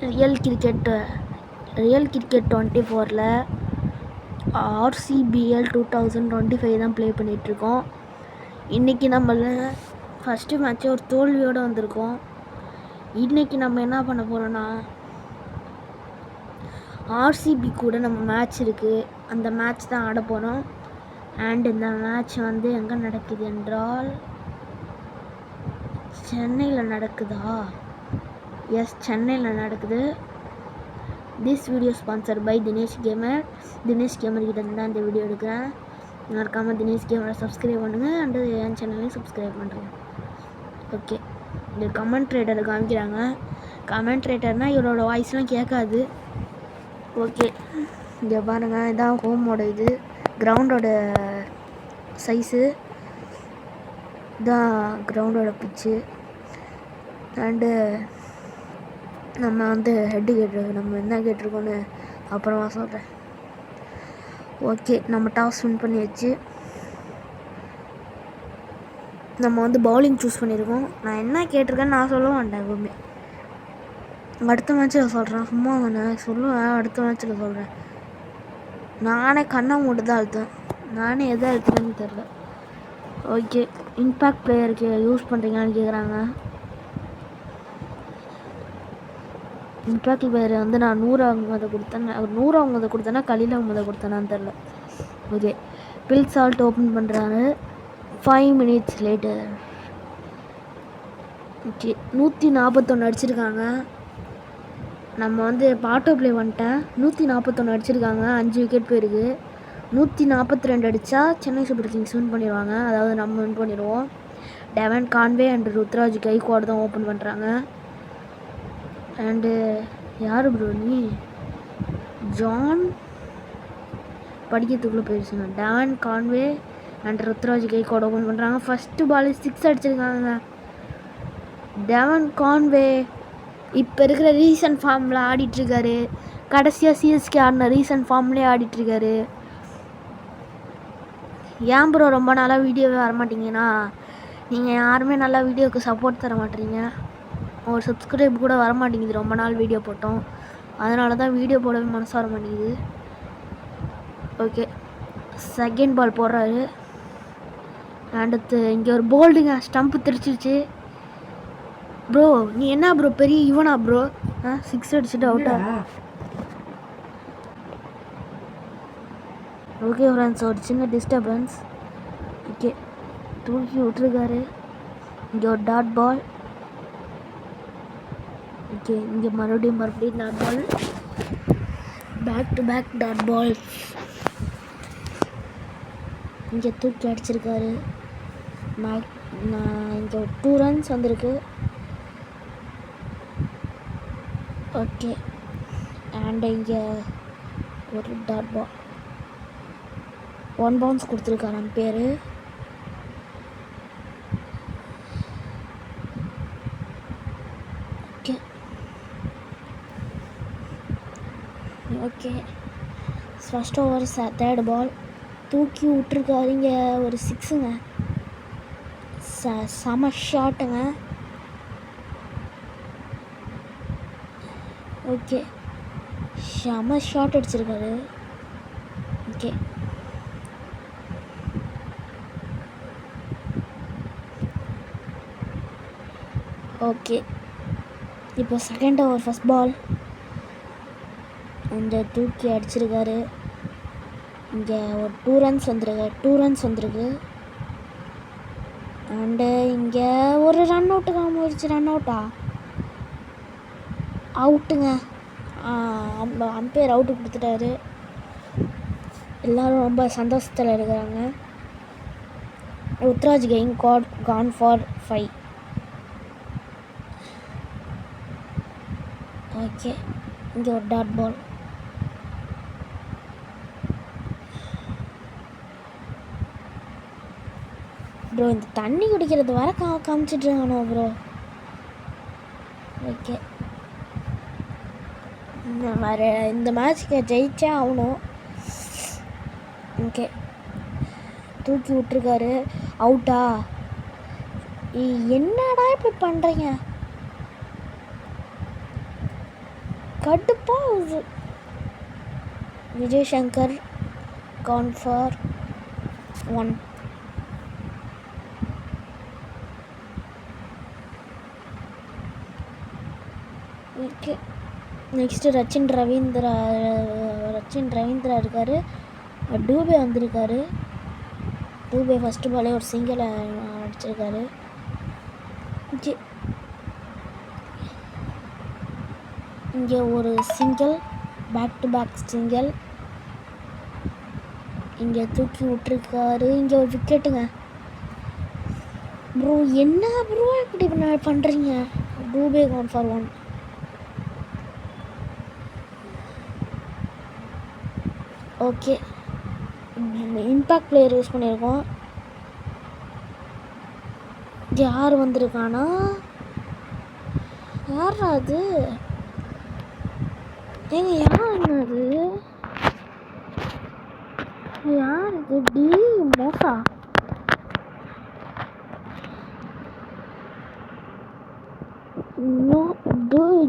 Real cricket 24ல் RCBL 2025 தான் play பண்ணிகிட்ருக்கோம். இன்றைக்கி நம்மள ஃபஸ்ட்டு மேட்ச்சு ஒரு தோல்வியோடு வந்திருக்கோம். இன்றைக்கி நம்ம என்ன பண்ண போகிறோன்னா, RCB கூட நம்ம மேட்ச் இருக்குது, அந்த மேட்ச் தான் ஆட போகிறோம். அண்ட் இந்த மேட்ச் வந்து எங்கே நடக்குது என்றால் சென்னையில் நடக்குதா? எஸ், சென்னையில் நடக்குது. This video sponsor by Dinesh gamer கிட்ட இருந்து தான் இந்த வீடியோ எடுக்கிறேன். மறக்காமல் தினேஷ் கேமரை சப்ஸ்கிரைப் பண்ணுங்கள், அண்டு என் சேனலையும் சப்ஸ்கிரைப் பண்ணுறேன். ஓகே, இந்த கமெண்ட்ரேட்டரை காமிக்கிறாங்க. கமெண்ட்ரேட்டர்னால் இவரோட வாய்ஸ்லாம் கேட்காது. ஓகே, இங்கே பாருங்கள், இதான் ஹோமோட இது கிரவுண்டோட சைஸு, இதான் கிரவுண்டோட பிச்சு. அண்டு நம்ம வந்து ஹெட்டு கேட்டிருக்கோம், நம்ம என்ன கேட்டிருக்கோன்னு அப்புறமா சொல்கிறேன். ஓகே, நம்ம டாஸ் வின் பண்ணியாச்சு. நம்ம வந்து பவுலிங் சூஸ் பண்ணியிருக்கோம். நான் என்ன கேட்டிருக்கேன்னு நான் சொல்ல மாட்டேன் எப்பவுமே, அடுத்த மேட்ச்சில் சொல்கிறேன். சும்மா நான் சொல்லுவேன், அடுத்த மேட்ச்சில் சொல்கிறேன். நானே கண்ணை மூட்டு தான் அழுத்தேன், நானே எதை அழுத்துறேன்னு தெரில. ஓகே, இம்பேக்ட் பிளேயருக்கு யூஸ் பண்ணுறீங்களான்னு கேட்குறாங்க. இம்பேக்ட் பிளேயர் வந்து நான் 100 அகமதை கொடுத்தேன். 100 அகமதை கொடுத்தேன்னா கலீல் அகமதை கொடுத்தேனான்னு தெரில. ஓகே, பில் சால்ட் ஓப்பன் பண்ணுறாரு. 5 minutes லேட்டர். ஓகே, 141 அடிச்சிருக்காங்க. நம்ம வந்து ஆட்டோ ப்ளே வந்துட்டேன். 141 அடிச்சிருக்காங்க, 5 விக்கெட் போயிருக்கு. 142 அடித்தா சென்னை சூப்பர் கிங்ஸ் வின் பண்ணிடுவாங்க, அதாவது நம்ம வின் பண்ணிடுவோம். டெவன் கான்வே அண்ட் ருத்ராஜ் கைக்வாட் தான் ஓப்பன் பண்ணுறாங்க. அண்டு யார் ப்ரோ நீ? ஜான் படிக்கிறதுக்குள்ளே போயிடுச்சுங்க. டெவன் Conway and Ruturaj Gaikwad open பண்ணுறாங்க. ஃபஸ்ட்டு பால் 6 அடிச்சிருக்காங்க. டெவன் கான்வே இப்போ இருக்கிற ரீசன்ட் ஃபார்மில் ஆடிட்டுருக்காரு. கடைசியாக சிஎஸ்கே ஆடின ரீசன்ட் ஃபார்ம்லேயே ஆடிட்டுருக்காரு. ஏன் ப்ரோ ரொம்ப நாளாக வீடியோவே வரமாட்டிங்கன்னா, நீங்கள் யாருமே நல்லா வீடியோவுக்கு சப்போர்ட் தர மாட்டேறீங்க. ஒரு சப்ஸ்கிரைப் கூட வரமாட்டேங்குது, ரொம்ப நாள் வீடியோ போட்டோம். அதனால தான் வீடியோ போடவே மனசு வர மாட்டேங்குது. ஓகே, செகண்ட் பால் போடுறாரு. அடுத்து இங்கே ஒரு போல்டுங்க, ஸ்டம்ப்பு திருச்சிருச்சு. ப்ரோ நீ என்ன ப்ரோ பெரிய இவனா ப்ரோ? 6 அடிச்சுட்டு அவுட்டா? ஓகே ஃப்ரெண்ட்ஸ், ஒரு சின்ன டிஸ்டர்பன்ஸ். ஓகே, தூக்கி விட்டுருக்காரு. இங்கே ஒரு டாட் பால். ஓகே, இங்கே மறுபடியும் dot ball. Back to back dot ball. இங்கே தூக்கி அடிச்சிருக்காரு. இங்கே 2 runs வந்திருக்கு. ஓகே, அண்ட் இங்கே ஒரு டாட் பால். 1 bounce கொடுத்துருக்காரு பேர். Okay okay, first over third ball தூக்கி விட்டுருக்காரு. இங்கே ஒரு 6ங்க, செம ஷாட்டுங்க. ஓகே, செம ஷாட் அடிச்சிருக்காரு. ஓகே, ஓகே, இப்போ செகண்ட் ஓவர் ஃபஸ்ட் பால். இந்த தூக்கி அடிச்சிருக்காரு. இங்கே ஒரு 2 runs வந்திருக்கு. அண்டு இங்கே ஒரு ரன் அவுட்டுக்காம போயிடுச்சு. ரன் அவுட்டா? அவுட்டுங்க. அம்பையர் அவுட்டு கொடுத்துட்டாரு. எல்லோரும் ரொம்ப சந்தோஷத்தில் இருக்கிறாங்க. Ruturaj gone for 5. ஓகே, இங்கே ஒரு டாட் பால். ப்ரோ இந்த தண்ணி குடிக்கிறது வர காமிச்சிட்ருக்கானோ ப்ரோ. ஓகே, இந்த மேட்ச்க்கு ஜெயிச்சே ஆகணும். ஓகே, தூக்கி விட்டுருக்காரு. அவுட்டா? என்னடா இப்படி பண்ணுறீங்க? கடுப்பாகுது. Vijay Shankar gone for 1. Okay, next Rachin Ravindra இருக்கார். டூபே வந்திருக்காரு. டூபே ஃபஸ்ட்டு பாலே ஒரு சிங்கிளை அடிச்சிருக்காரு. ஓகே, இங்கே ஒரு single, back to back single இங்கே தூக்கி விட்டுருக்காரு. இங்கே ஒரு விக்கெட்டுங்க. ப்ரோ என்ன ப்ரோ இப்படி பண்ணுறீங்க? Dube gone for 1. Okay, impact player use பண்ணியிருக்கோம். யார் வந்திருக்கானா? யார் அது? ஏங்க யாருங்க அது? யார் இது? டி மோசா?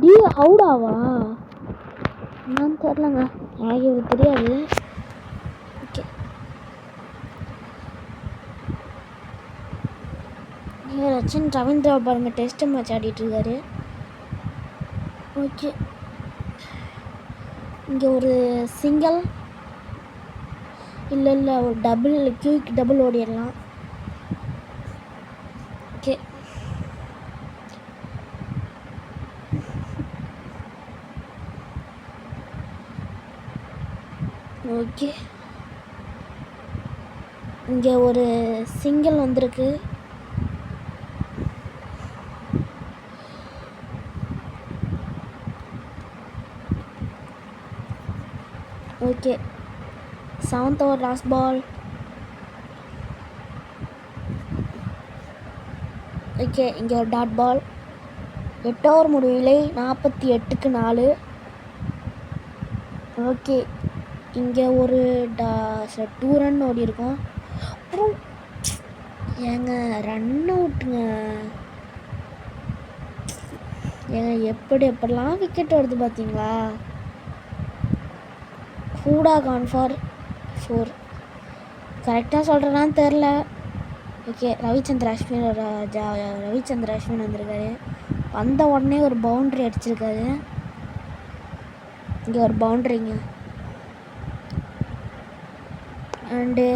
டி ஹவுடாவா? என்னன்னு தெரிலங்க, எனக்கு இது தெரியாது. ஓகே, ரச்சின் ரவீந்திரா பாருங்க டெஸ்ட் மேட்ச் ஆடிட்டு இருக்காரு. ஓகே, இங்கே ஒரு சிங்கிள் இல்லை ஒரு குயிக் டபுள் ஓடிடலாம். ஓகே, ஓகே, இங்கே ஒரு சிங்கிள் வந்திருக்கு. Okay, 7th over last ball. Okay, இங்கே ஒரு டாட் பால். 8 ஓவர் முடிவில்லை, 48க்கு 4. ஓகே, இங்கே ஒரு 2 ரன் ஓடி இருக்கும். ஏங்க ரன் அவுட்டுங்க. ஏங்க எப்படிலாம் விக்கெட் வருது பார்த்தீங்களா? Hooda gone for 4. கரெக்டாக சொல்கிறேன்னு தெரில. ஓகே, ரவிச்சந்திர அஸ்வின் வந்திருக்காரு. வந்த உடனே ஒரு பவுண்ட்ரி அடிச்சிருக்காரு. இங்கே ஒரு பவுண்ட்ரிங்க. அண்டு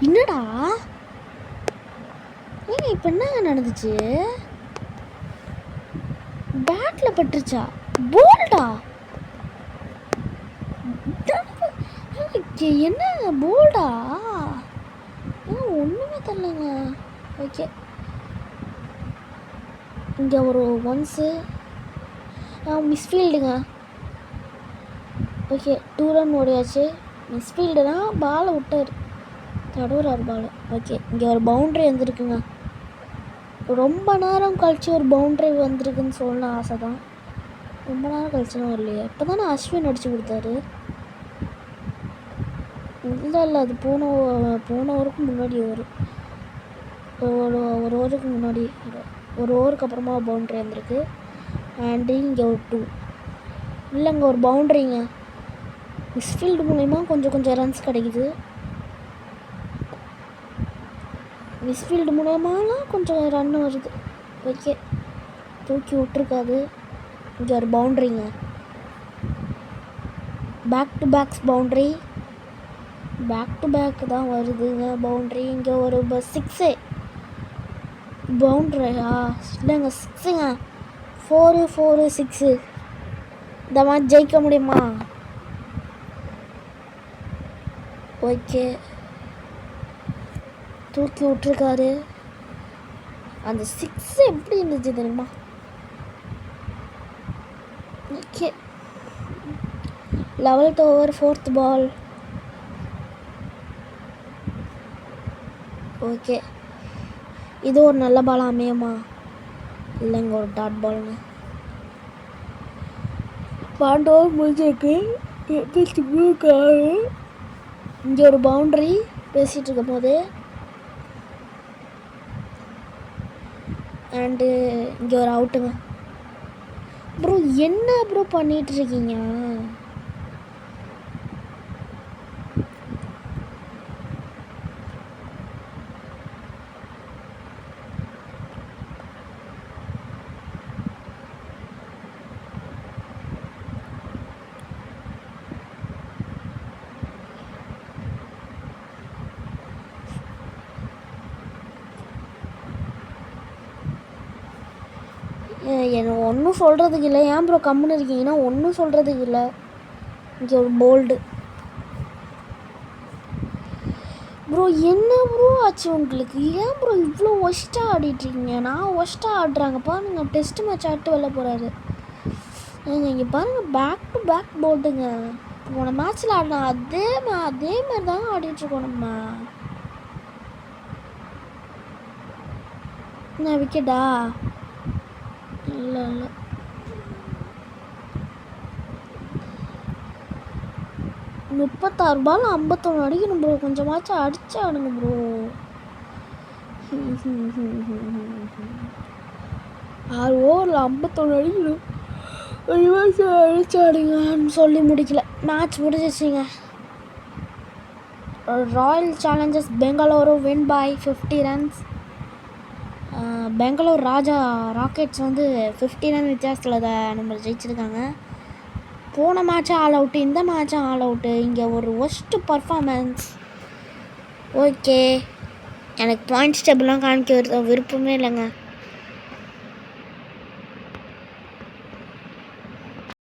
என்னடா ஏங்க இப்போ என்னங்க நடந்துச்சு? பேட்டில் பட்டுருச்சா? போல்டா? என்ன போல்டா? ஒன்றுமே தெரிலங்க. ஓகே, இங்கே ஒரு ஒன்ஸு மிஸ்ஃபீல்டுங்க. ஓகே, 2 ரன் ஓடியாச்சு. மிஸ்ஃபீல்டுனா பாலை விட்டார், தடவுறார் பால். ஓகே, இங்கே ஒரு பவுண்ட்ரி வந்துருக்குங்க. ரொம்ப நேரம் கழிச்சு ஒரு பவுண்ட்ரி வந்திருக்குன்னு சொல்லணும் ஆசை தான். ரொம்ப நேரம் கழிச்சுனா வரலையே. இப்போ தானே அஸ்வின் அடித்து கொடுத்தாரு. இல்லை அது போன ஓவருக்கு முன்னாடி ஒரு ஓவருக்கு முன்னாடி, ஒரு ஓவருக்கு அப்புறமா பவுண்ட்ரி வந்திருக்கு. அண்டு இங்கே ஒரு 2 இல்லைங்க ஒரு பவுண்ட்ரிங்க. மிஸ்ஃபீல்டு மூலயமா கொஞ்சம் ரன்ஸ் கிடைக்குது. மிஸ்ஃபீல்டு மூலயமாலாம் கொஞ்சம் ரன் வருது. ஓகே, தூக்கி விட்டுருக்காது. இங்கே ஒரு பவுண்ட்ரிங்க. Back to backs boundary. Back to back தான் வருதுங்க பவுண்ட்ரி. இங்கே ஒரு 6 பவுண்ட்ரியா? இல்லைங்க 6ங்க. 4 6. இந்த மாதிரி ஜெயிக்க முடியுமா? ஓகே, தூக்கி விட்டுருக்காரு. அந்த 6 எப்படி இருந்துச்சு தெரியுமா? Okay, 11th over 4th ball. Okay, இது ஒரு நல்ல பால் அமையுமா? இல்லைங்க ஒரு டாட் பால்ங்க. 12 over முடிஞ்சிருக்கு. இங்கே ஒரு பவுண்ட்ரி பேசிகிட்டு இருக்கும் போது. அண்டு இங்கே ஒரு அவுட்டுங்க. ப்ரோ என்ன ப்ரோ பண்ணிகிட்ருக்கீங்க? என்ன ஒன்றும் சொல்கிறதுக்கு இல்லை. ஏன் ப்ரோ கம்முன்னு இருக்கீங்கன்னா ஒன்றும் சொல்கிறதுக்கு இல்லை. இங்கே ஒரு போல்டு ப்ரோ. என்ன ப்ரோ ஆச்சு உங்களுக்கு? ஏன் ப்ரோ இவ்வளோ ஒஸ்ட்டாக ஆடிட்டுருக்கீங்க? நான் ஒஸ்ட்டாக ஆடுறாங்க பாருங்க. டெஸ்ட் மேட்ச் ஆட்டு வெளில போகிறாரு. இங்கே பாருங்கள், பேக் டு பேக் போல்டுங்க. போன மேட்ச்சில் ஆடினா அதே மாதிரி தாங்க ஆடிட்டுருக்கோம் நம்ம. என்ன விக்கெட்டா? இல்லை 36 பால் 51 அடிக்கணும் ப்ரோ. கொஞ்சமாச்சும் அடிச்சு ஆடுங்க ப்ரோ. 6 ஓவரில் 51 அடிக்கணும். அடிச்சு ஆடுங்கன்னு சொல்லி முடிக்கல. மேட்ச் முடிஞ்சிச்சுங்க. Royal Challengers Bengaluru win by 50 runs. Bangalore Rockets வந்து 50 ரன் வித்தியாசத்தில் நம்ம ஜெயிச்சிருக்காங்க. போன மேட்சும் ஆல் அவுட்டு, இந்த மேட்சும் ஆல் அவுட்டு. இங்கே ஒரு ஒஸ்ட்டு பர்ஃபார்மன்ஸ். ஓகே, எனக்கு பாயிண்ட்ஸ் டேபிள்லாம் காமிக்க விருப்பமே இல்லைங்க.